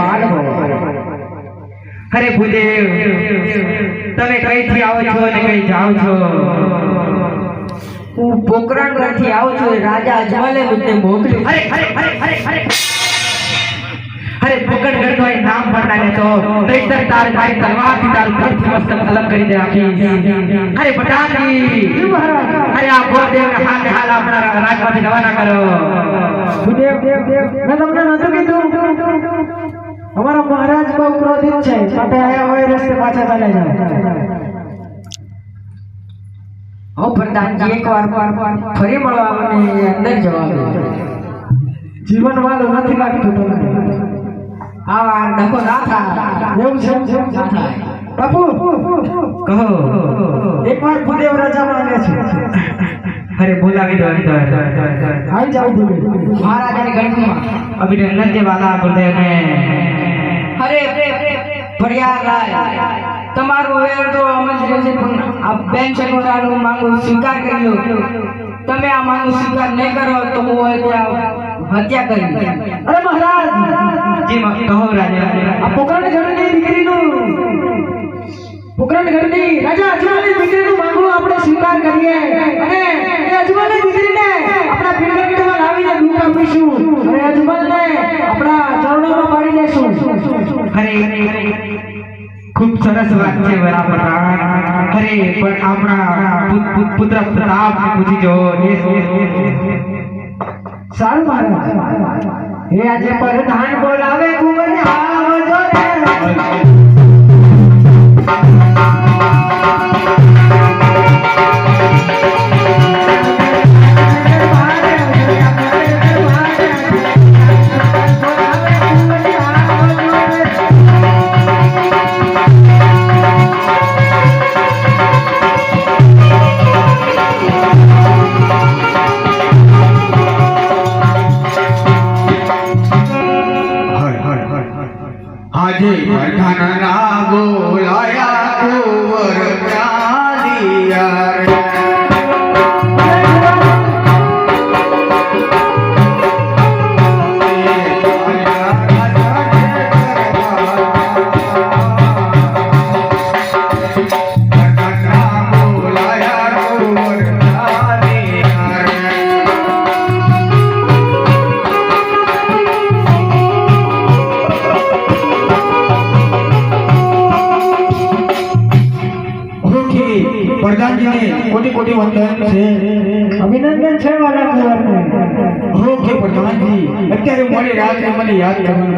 વાડ હો અરે ભૂદેવ તમે કઈથી આવો છો અને કઈ જાઓ છો? હું પોકરણગઢથી આવું છું રાજા અજમલે મને મોકલ્યું અરે પોકરણગઢ નું નામ પડતા લેતો નહીતર તાર મારી તલવારથી તારું કરથી મસ્તક અલગ કરી દે આખી અરે પ્રધાનજી અરે આ ગોરદેવ ને હાલ આપણા રાજમાંથી રવાના કરો ભૂદેવ મેં તમને નતું કીધું અમારા મહારાજ બહુ ક્રોધિત છે માટે આયા હોય રસ્તે પાછા ચાલે જાય ઓ પ્રધાનજી એકવાર ફરી મળવા મને અંદર જવા દો જીવન વાળું નથી લાગતું તમને આ ડખો ના થાય એવું છે ના થાય બાપુ કહો એકવાર ભૂદેવ રાજા માંગે છે અરે બોલાવી દો અંદર આવી જાવ ભૂદેવ મહારાજાની ગણમાં અભિનંદન જે વાલા ગુરુદેવ ને અરે ફરિયાદ તમારું વેર તો અમંત્રિત છે પણ આ બેન ચકોરાનું માંગુ સ્વીકાર કરી લો તમે આ માંગુ સ્વીકાર નહીં કરો તો હું હત્યા કરી અરે મહારાજ જી કહો રાજા આ પોકરણગઢની દીકરીનું પોકરણગઢની રાજા અજમલની દીકરીનું માંગુ આપણે સ્વીકાર કરીએ અને એ અજમલની દીકરીને આપણા પિંગળગઢમાં લાવીને દૂધ આપીશું અને અજમલને આપણા ચરણોમાં પાડી દેશું અરે ખૂબ સરસ વાત છે વડાપ્રધાન અરે પણ આપણા પુત્ર પ્રતાપ પૂછી જો સારું મહારાજ હે આજે પ્રધાન બોલાવે કુંવર આવજો આજે પ્રધાનના બોલાયા કુંવર ચાલિયા રે प्रधानजी ने कोटि वंदन છે અભિનંદન છે વાલા કુંવરને ઓકે પ્રધાનજી અત્યારે મોડી રાત્રે મને યાદ કરવાનું